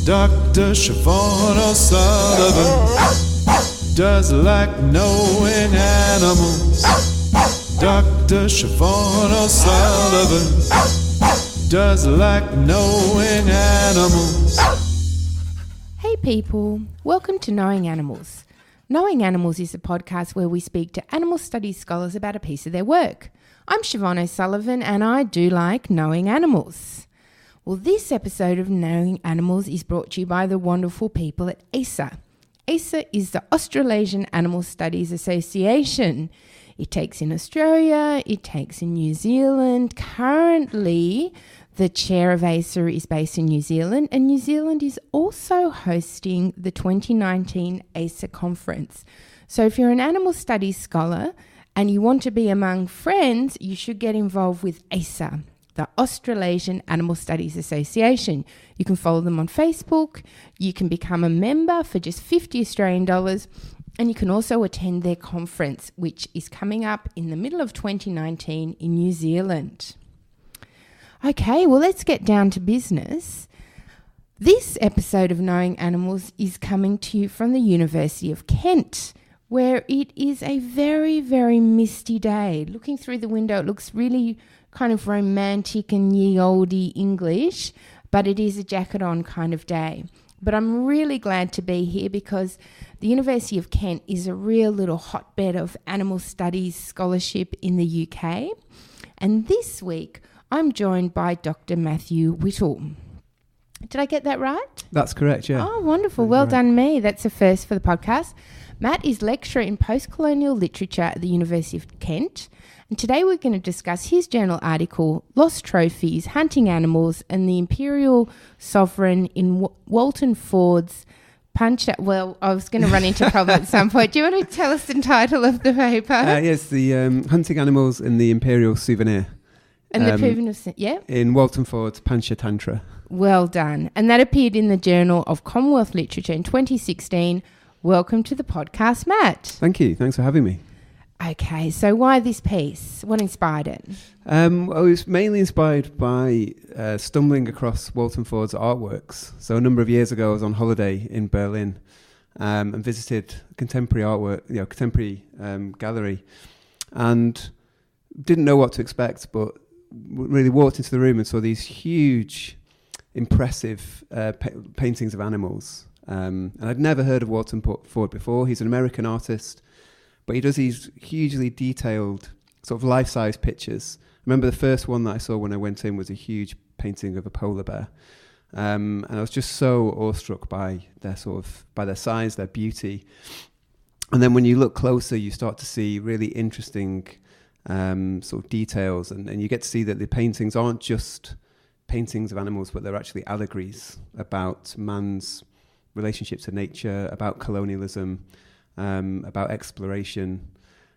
Dr. Siobhan O'Sullivan does like knowing animals. Dr. Siobhan O'Sullivan does like knowing animals. Hey people, welcome to Knowing Animals. Knowing Animals is a podcast where we speak to animal studies scholars about a piece of their work. I'm Siobhan O'Sullivan and I do like knowing animals. Well, this episode of Knowing Animals is brought to you by the wonderful people at ASA. ASA is the Australasian Animal Studies Association. It takes in Australia, it takes in New Zealand. Currently, the chair of ASA is based in New Zealand, and New Zealand is also hosting the 2019 ASA conference. So if you're an animal studies scholar and you want to be among friends, you should get involved with ASA, the Australasian Animal Studies Association. You can follow them on Facebook, you can become a member for just $50 Australian, and you can also attend their conference, which is coming up in the middle of 2019 in New Zealand. Okay, well, let's get down to business. This episode of Knowing Animals is coming to you from the University of Kent, where it is a very, very misty day. Looking through the window, it looks really kind of romantic and ye olde English, but it is a jacket on kind of day. But I'm really glad to be here because the University of Kent is a real little hotbed of animal studies scholarship in the UK. And this week, I'm joined by Dr. Matthew Whittle. Did I get that right? That's correct, yeah. Oh, wonderful. Well done me. That's a first for the podcast. Matt is lecturer in Postcolonial Literature at the University of Kent. And today we're going to discuss his journal article, Lost Trophies, Hunting Animals and the Imperial Sovereign in Walton Ford's Pancha. Well, I was going to run into problems at some point. Do you want to tell us the title of the paper? Yes, the Hunting Animals in the Imperial Souvenir. And the proven of, yeah? In Walton Ford's Pancha Tantra. Well done. And that appeared in the Journal of Commonwealth Literature in 2016. Welcome to the podcast, Matt. Thank you. Thanks for having me. Okay, so why this piece? What inspired it? I was mainly inspired by stumbling across Walton Ford's artworks. So a number of years ago, I was on holiday in Berlin and visited contemporary artwork, contemporary gallery, and didn't know what to expect, but really walked into the room and saw these huge, impressive paintings of animals. And I'd never heard of Walton Ford before. He's an American artist, but he does these hugely detailed sort of life-size pictures. I remember the first one that I saw when I went in was a huge painting of a polar bear. And I was just so awestruck by their size, their beauty. And then when you look closer, you start to see really interesting sort of details, and you get to see that the paintings aren't just paintings of animals, but they're actually allegories about man's relationship to nature, about colonialism, about exploration.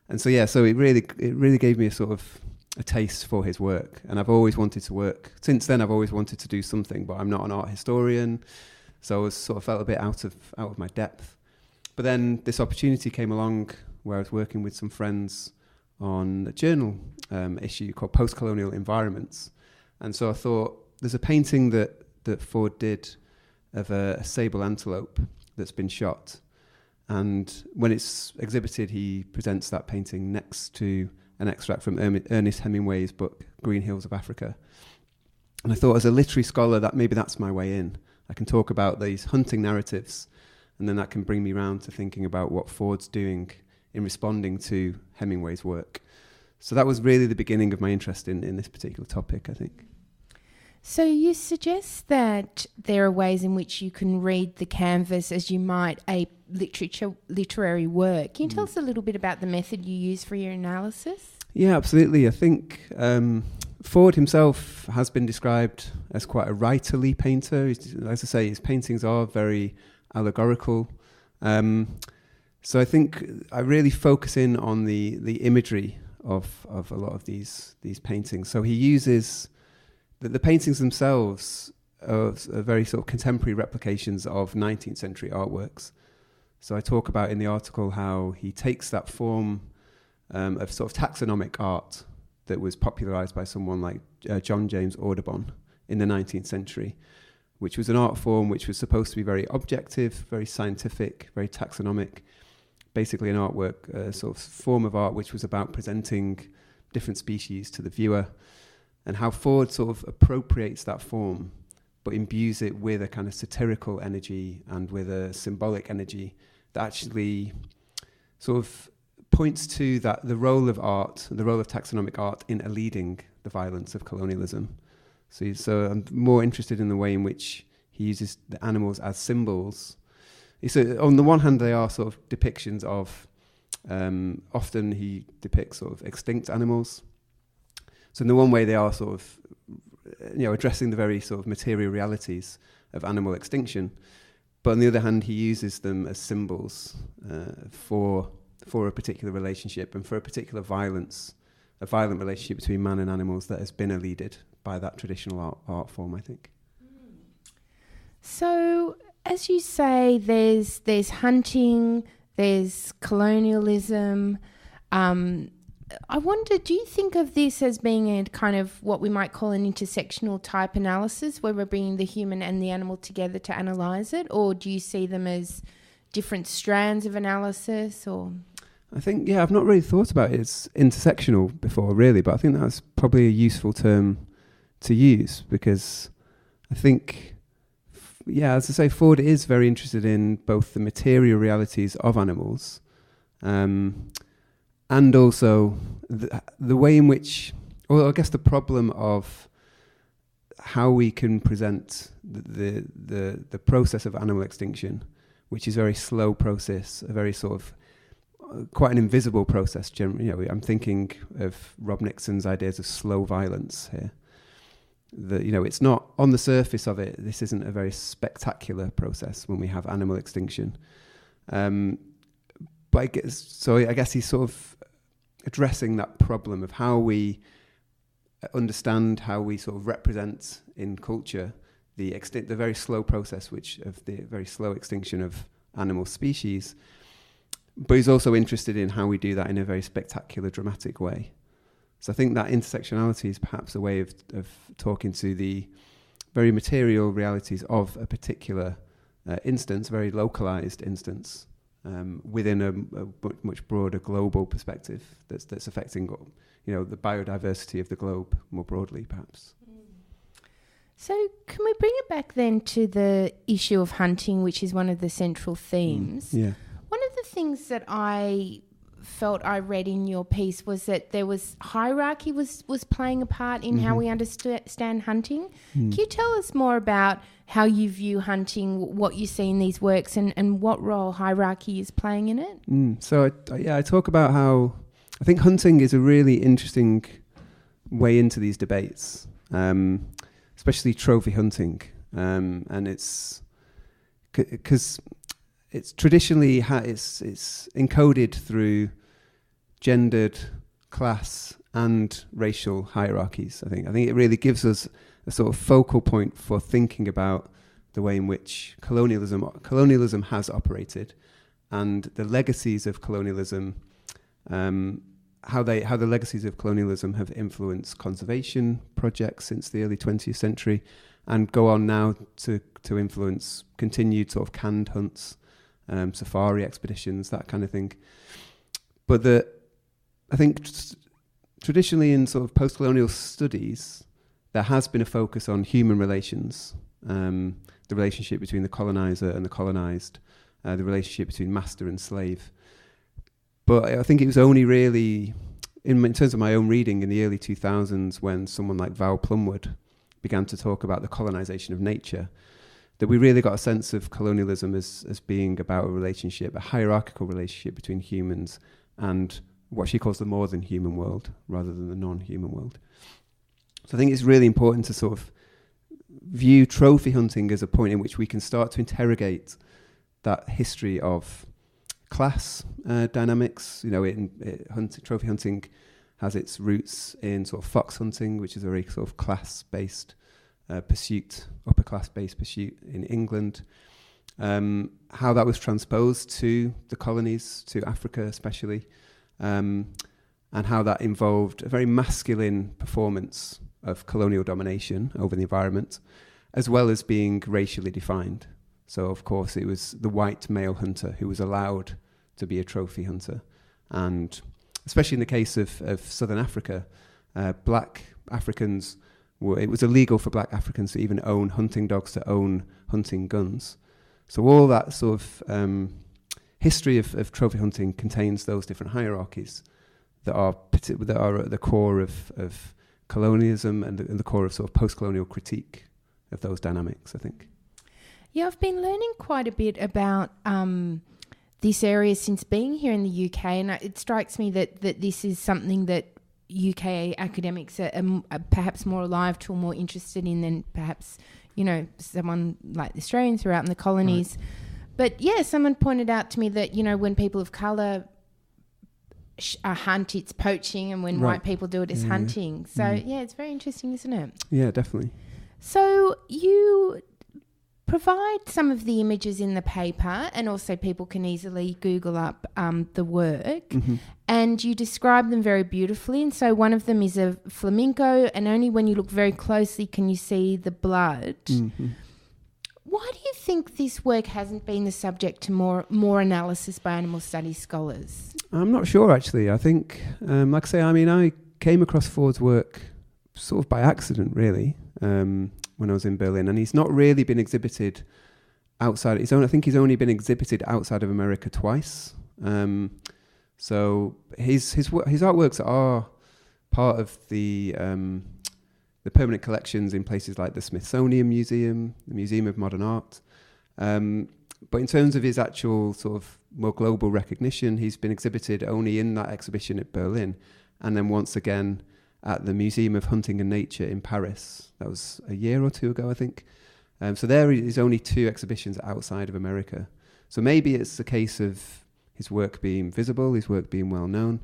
And so it really gave me a sort of a taste for his work. And I've always wanted to work. Since then, I've always wanted to do something, but I'm not an art historian, so I was sort of felt a bit out of my depth. But then this opportunity came along where I was working with some friends on a journal issue called Postcolonial Environments. And so I thought, there's a painting that Ford did of a sable antelope that's been shot. And when it's exhibited, he presents that painting next to an extract from Ernest Hemingway's book, Green Hills of Africa. And I thought, as a literary scholar, that maybe that's my way in. I can talk about these hunting narratives, and then that can bring me round to thinking about what Ford's doing in responding to Hemingway's work. So that was really the beginning of my interest in this particular topic, I think. So you suggest that there are ways in which you can read the canvas as you might a literary work. Can you tell us a little bit about the method you use for your analysis? Yeah, absolutely. I think Ford himself has been described as quite a writerly painter. As I say, his paintings are very allegorical. So I think I really focus in on the imagery of a lot of these paintings. So he uses the paintings themselves are very sort of contemporary replications of 19th century artworks. So I talk about in the article how he takes that form of sort of taxonomic art that was popularized by someone like John James Audubon in the 19th century, which was an art form which was supposed to be very objective, very scientific, very taxonomic. Basically an artwork, a sort of form of art which was about presenting different species to the viewer, and how Ford sort of appropriates that form but imbues it with a kind of satirical energy and with a symbolic energy that actually sort of points to that the role of art, the role of taxonomic art in eluding the violence of colonialism. So I'm more interested in the way in which he uses the animals as symbols. So on the one hand, they are sort of depictions of, often he depicts sort of extinct animals. So in the one way, they are sort of, addressing the very sort of material realities of animal extinction. But on the other hand, he uses them as symbols for a particular relationship and for a particular violence, a violent relationship between man and animals that has been eluded by that traditional art form, I think. So, as you say, there's hunting, there's colonialism. I wonder, do you think of this as being a kind of what we might call an intersectional type analysis, where we're bringing the human and the animal together to analyse it? Or do you see them as different strands of analysis? Or I think, I've not really thought about it as intersectional before, really, but I think that's probably a useful term to use, because I think, as I say, Ford is very interested in both the material realities of animals, and also the way in which, or I guess the problem of how we can present the process of animal extinction, which is a very slow process, a very sort of quite an invisible process. Generally, I'm thinking of Rob Nixon's ideas of slow violence here. It's not on the surface of it. This isn't a very spectacular process when we have animal extinction. But I guess he's sort of addressing that problem of how we understand, how we sort of represent in culture the very slow process, of the very slow extinction of animal species. But he's also interested in how we do that in a very spectacular, dramatic way. So I think that intersectionality is perhaps a way of talking to the very material realities of a particular instance, very localized instance, within a much broader global perspective that's affecting, the biodiversity of the globe more broadly, perhaps. So can we bring it back then to the issue of hunting, which is one of the central themes? Yeah. One of the things that I felt I read in your piece was that there was hierarchy was playing a part in how we understand hunting. Can you tell us more about how you view hunting, what you see in these works, and what role hierarchy is playing in it? So I talk about how I think hunting is a really interesting way into these debates, especially trophy hunting, and it's because it's traditionally it's encoded through gendered, class and racial hierarchies. I think it really gives us a sort of focal point for thinking about the way in which colonialism has operated, and the legacies of colonialism, how the legacies of colonialism have influenced conservation projects since the early 20th century, and go on now to influence continued sort of canned hunts, safari expeditions, that kind of thing. But I think traditionally in sort of post-colonial studies, there has been a focus on human relations, the relationship between the colonizer and the colonized, the relationship between master and slave. But I think it was only really, in terms of my own reading, in the early 2000s, when someone like Val Plumwood began to talk about the colonization of nature, that we really got a sense of colonialism as being about a hierarchical relationship between humans and what she calls the more than human world, rather than the non-human world. So I think it's really important to sort of view trophy hunting as a point in which we can start to interrogate that history of class dynamics. Trophy hunting has its roots in sort of fox hunting, which is a very sort of class-based pursuit, upper class-based pursuit in England. How that was transposed to the colonies, to Africa especially, and how that involved a very masculine performance of colonial domination over the environment, as well as being racially defined. So, of course, it was the white male hunter who was allowed to be a trophy hunter. And especially in the case of Southern Africa, black Africans, it was illegal for black Africans to even own hunting dogs, to own hunting guns. So all that sort of history of trophy hunting contains those different hierarchies that are at the core of colonialism and the core of sort of post-colonial critique of those dynamics, I think. Yeah, I've been learning quite a bit about this area since being here in the UK, and it strikes me that this is something that UK academics are perhaps more alive to or more interested in than perhaps, someone like the Australians who are out in the colonies. Right. But yeah, someone pointed out to me that, when people of colour hunt, it's poaching, and when white people do it, it's hunting. So it's very interesting, isn't it? Yeah, definitely. So you provide some of the images in the paper, and also people can easily Google up the work, and you describe them very beautifully. And so one of them is a flamenco, and only when you look very closely can you see the blood. Why do you think this work hasn't been the subject to more analysis by animal studies scholars? I'm not sure, actually. I think, like I say, I came across Ford's work sort of by accident, really, when I was in Berlin, and he's not really been exhibited outside. I think he's only been exhibited outside of America twice. So his artworks are part of the permanent collections in places like the Smithsonian Museum, the Museum of Modern Art. But in terms of his actual sort of more global recognition, he's been exhibited only in that exhibition at Berlin, and then once again at the Museum of Hunting and Nature in Paris. That was a year or two ago, I think. So there is only 2 exhibitions outside of America. So maybe it's a case of his work being visible, his work being well known.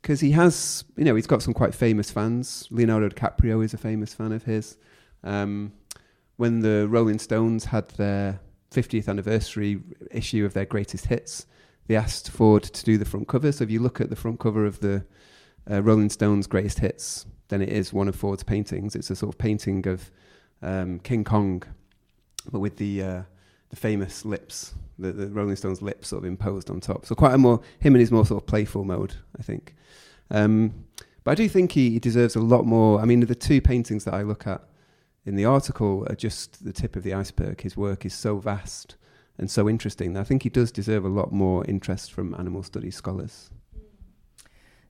Because he has, he's got some quite famous fans. Leonardo DiCaprio is a famous fan of his. When the Rolling Stones had their 50th anniversary issue of their greatest hits, they asked Ford to do the front cover. So if you look at the front cover of the Rolling Stones' greatest hits, then it is one of Ford's paintings. It's a sort of painting of King Kong, but with the famous lips, the Rolling Stones' lips sort of imposed on top. So quite him in his more sort of playful mode, I think. But I do think he deserves a lot more. The 2 paintings that I look at in the article are just the tip of the iceberg. His work is so vast and so interesting. I think he does deserve a lot more interest from animal studies scholars.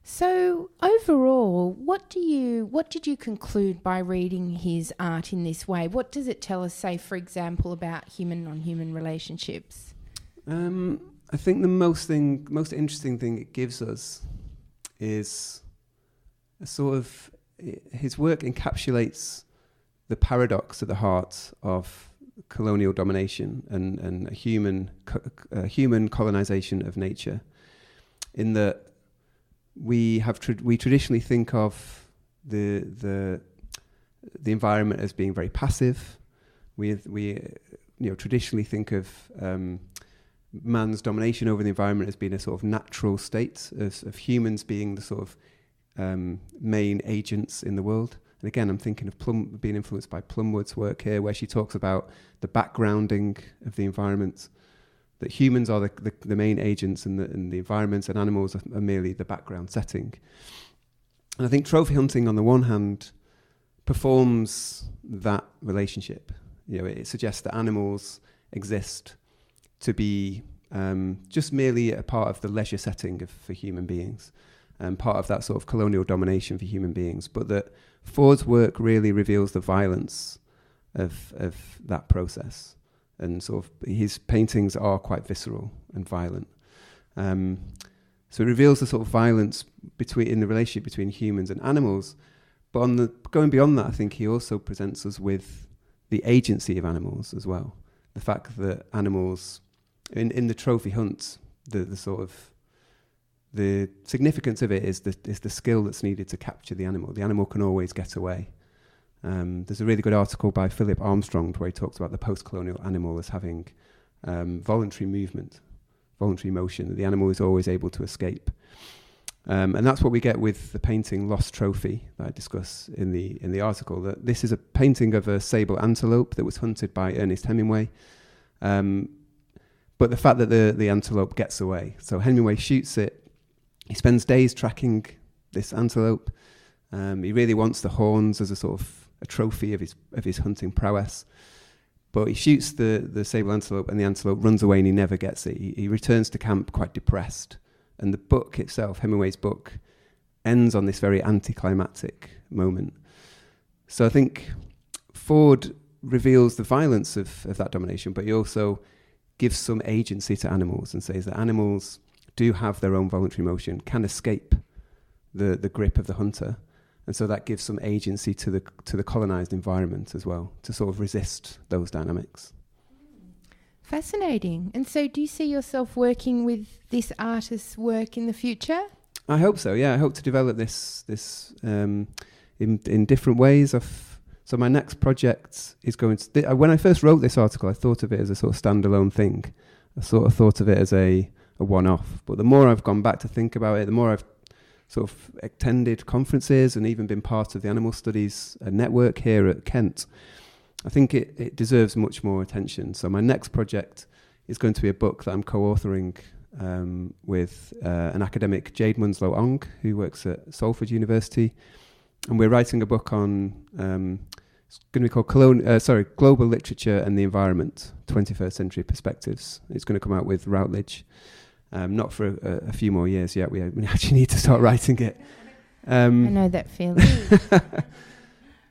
So overall, what did you conclude by reading his art in this way? What does it tell us, say, for example, about human-non-human relationships? I think the most interesting thing it gives us is a sort of, his work encapsulates the paradox at the heart of colonial domination and a human colonization of nature, in that we traditionally think of the environment as being very passive. We traditionally think of man's domination over the environment as being a sort of natural state of humans being the sort of main agents in the world. And again, I'm thinking of being influenced by Plumwood's work here, where she talks about the backgrounding of the environment, that humans are the main agents in the environment, and animals are merely the background setting. And I think trophy hunting, on the one hand, performs that relationship. It suggests that animals exist to be just merely a part of the leisure setting for human beings, and part of that sort of colonial domination for human beings, but that Ford's work really reveals the violence of that process. And sort of his paintings are quite visceral and violent. So it reveals the sort of violence in the relationship between humans and animals. But going beyond that, I think he also presents us with the agency of animals as well. The fact that animals, in the trophy hunt, the sort of the significance of it is the skill that's needed to capture the animal. The animal can always get away. There's a really good article by Philip Armstrong where he talks about the post-colonial animal as having voluntary movement, voluntary motion, that the animal is always able to escape. And that's what we get with the painting Lost Trophy that I discuss in the article. That this is a painting of a sable antelope that was hunted by Ernest Hemingway. But the fact that the antelope gets away. So Hemingway shoots it. He spends days tracking this antelope. He really wants the horns as a sort of a trophy of his hunting prowess. But he shoots the sable antelope, and the antelope runs away, and he never gets it. He returns to camp quite depressed. And the book itself, Hemingway's book, ends on this very anticlimactic moment. So I think Ford reveals the violence of that domination, but he also gives some agency to animals and says that animals do have their own voluntary motion, can escape the grip of the hunter. And so that gives some agency to the colonized environment as well, to sort of resist those dynamics. Fascinating. And so do you see yourself working with this artist's work in the future? I hope so, yeah. I hope to develop this in different ways. So my next project is going to... when I first wrote this article, I thought of it as a sort of standalone thing. I sort of thought of it as a one-off. But the more I've gone back to think about it, the more I've sort of attended conferences and even been part of the animal studies network here at Kent, I think it deserves much more attention. So my next project is going to be a book that I'm co-authoring with an academic, Jade Munslow Ong, who works at Salford University. And we're writing a book on, it's going to be called Global Literature and the Environment, 21st Century Perspectives. It's going to come out with Routledge. Not for a few more years yet. We actually need to start writing it. I know that feeling.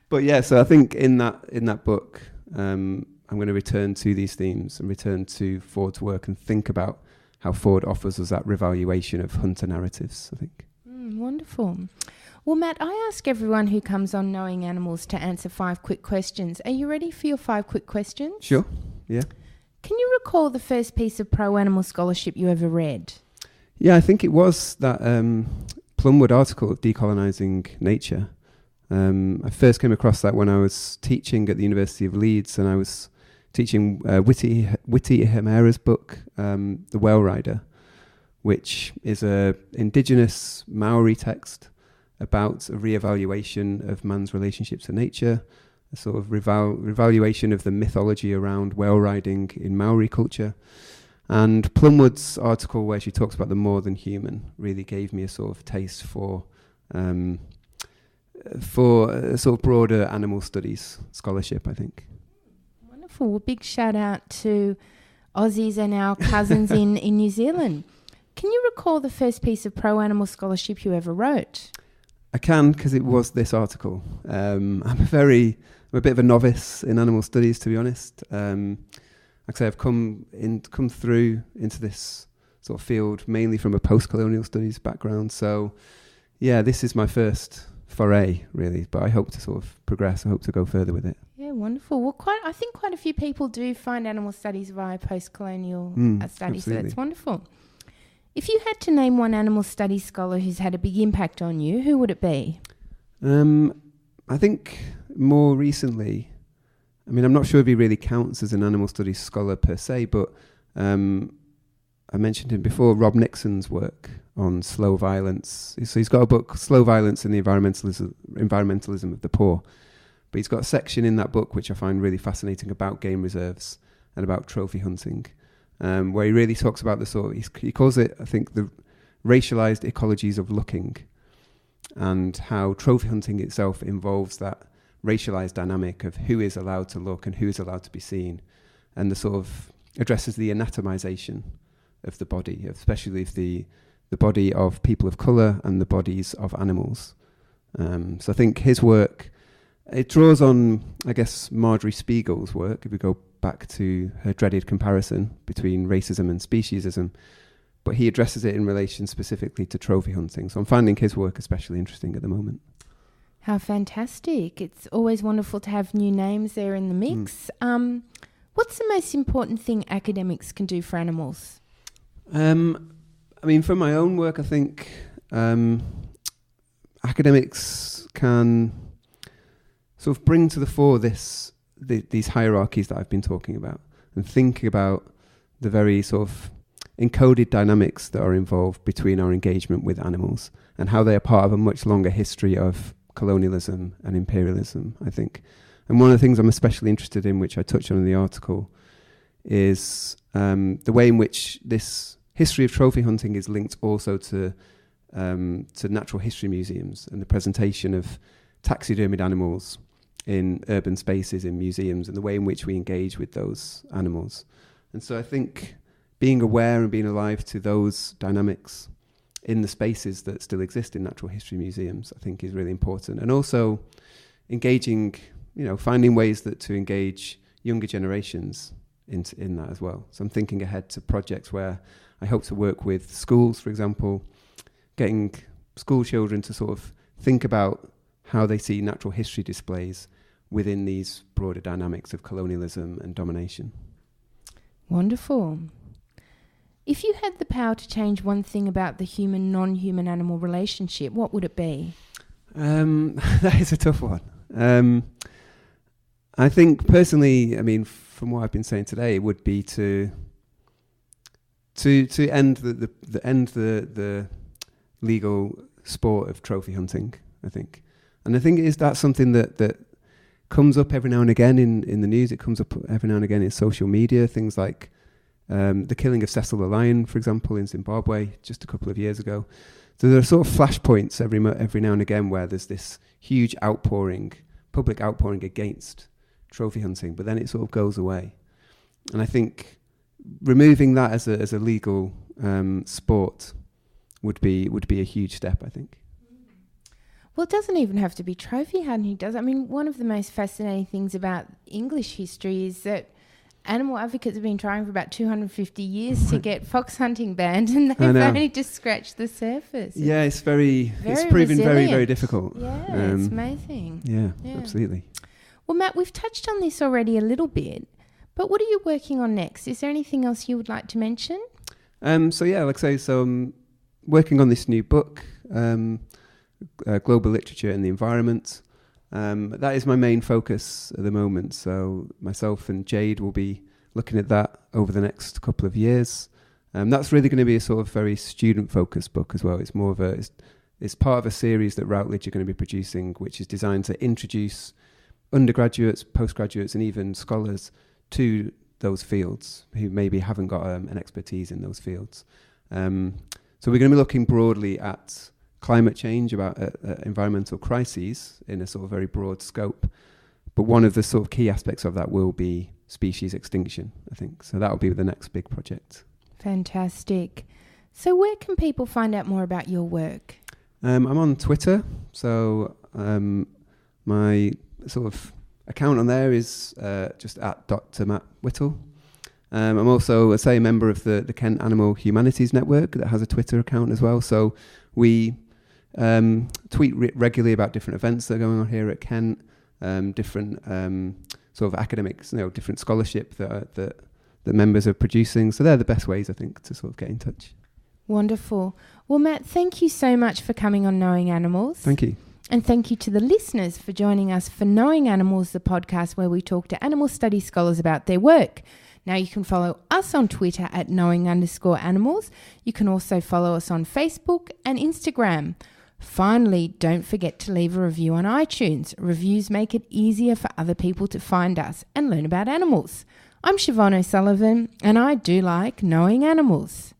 But yeah, so I think in that book, I'm going to return to these themes and return to Ford's work and think about how Ford offers us that revaluation of hunter narratives, I think. Wonderful. Well, Matt, I ask everyone who comes on Knowing Animals to answer 5 quick questions. Are you ready for your 5 quick questions? Sure, yeah. Can you recall the first piece of pro-animal scholarship you ever read? Yeah, I think it was that Plumwood article, Decolonising Nature. I first came across that when I was teaching at the University of Leeds, and I was teaching Witty Ihemera's book, The Whale Rider, which is a indigenous Maori text about a re-evaluation of man's relationship to nature, a sort of revaluation of the mythology around whale riding in Maori culture. And Plumwood's article, where she talks about the more than human, really gave me a sort of taste for a sort of broader animal studies scholarship, I think. Wonderful. Well, big shout out to Aussies and our cousins in New Zealand. Can you recall the first piece of pro-animal scholarship you ever wrote? I can, because it was this article. I'm a bit of a novice in animal studies, to be honest. Like I say, I've come through into this sort of field mainly from a postcolonial studies background. So, yeah, this is my first foray, really. But I hope to sort of progress. I hope to go further with it. Yeah, wonderful. Well, I think quite a few people do find animal studies via postcolonial studies, so that's wonderful. If you had to name one animal studies scholar who's had a big impact on you, who would it be? I think more recently, I mean, I'm not sure if he really counts as an animal studies scholar per se, but I mentioned him before, Rob Nixon's work on slow violence. So he's got a book, Slow Violence and the Environmentalism of the Poor. But he's got a section in that book which I find really fascinating about game reserves and about trophy hunting, where he really talks about the sort of, he calls it, I think, the racialized ecologies of looking, and how trophy hunting itself involves that racialized dynamic of who is allowed to look and who is allowed to be seen, and the sort of addresses the anatomization of the body, especially of the body of people of colour and the bodies of animals. So I think his work, it draws on, I guess, Marjorie Spiegel's work, if we go back to her dreaded comparison between racism and speciesism, but he addresses it in relation specifically to trophy hunting. So I'm finding his work especially interesting at the moment. How fantastic. It's always wonderful to have new names there in the mix. What's the most important thing academics can do for animals? I mean, from my own work, I think academics can sort of bring to the fore these hierarchies that I've been talking about, and think about the very sort of encoded dynamics that are involved between our engagement with animals and how they are part of a much longer history of colonialism and imperialism, I think. And one of the things I'm especially interested in, which I touch on in the article, is the way in which this history of trophy hunting is linked also to natural history museums and the presentation of taxidermied animals in urban spaces, in museums, and the way in which we engage with those animals. And so I think being aware and being alive to those dynamics in the spaces that still exist in natural history museums, I think is really important. And also engaging, finding ways to engage younger generations in that as well. So I'm thinking ahead to projects where I hope to work with schools, for example, getting school children to sort of think about how they see natural history displays within these broader dynamics of colonialism and domination. Wonderful. If you had the power to change one thing about the human-non-human animal relationship, what would it be? That is a tough one. I think personally, from what I've been saying today, it would be to end the legal sport of trophy hunting, I think. And I think that's something that comes up every now and again in the news. It comes up every now and again in social media, things like the killing of Cecil the lion, for example, in Zimbabwe just a couple of years ago. So there are sort of flashpoints every now and again where there's this huge public outpouring against trophy hunting, but then it sort of goes away. And I think removing that as a legal sport would be a huge step, I think. Well, it doesn't even have to be trophy hunting, does it? One of the most fascinating things about English history is that animal advocates have been trying for about 250 years to get fox hunting banned, and they've only just scratched the surface. Yeah, it's proven very, very difficult. Yeah, it's amazing. Yeah, absolutely. Well, Matt, we've touched on this already a little bit, but what are you working on next? Is there anything else you would like to mention? I'm working on this new book, Global Literature and the Environment. That is my main focus at the moment. So myself and Jade will be looking at that over the next couple of years. That's really going to be a sort of very student-focused book as well. It's more of it's part of a series that Routledge are going to be producing, which is designed to introduce undergraduates, postgraduates, and even scholars to those fields who maybe haven't got an expertise in those fields. So we're going to be looking broadly at climate change, about environmental crises in a sort of very broad scope. But one of the sort of key aspects of that will be species extinction, I think. So that will be the next big project. Fantastic. So where can people find out more about your work? I'm on Twitter. So my sort of account on there is just at Dr. Matt Whittle. I'm also, a member of the Kent Animal Humanities Network that has a Twitter account as well. So we tweet regularly about different events that are going on here at Kent, different sort of academics, different scholarship that the members are producing. So they're the best ways, I think, to sort of get in touch. Wonderful. Well, Matt, thank you so much for coming on Knowing Animals. Thank you. And thank you to the listeners for joining us for Knowing Animals, the podcast where we talk to animal studies scholars about their work. Now you can follow us on Twitter at knowing_animals. You can also follow us on Facebook and Instagram. Finally, don't forget to leave a review on iTunes. Reviews make it easier for other people to find us and learn about animals. I'm Siobhan O'Sullivan, and I do like knowing animals.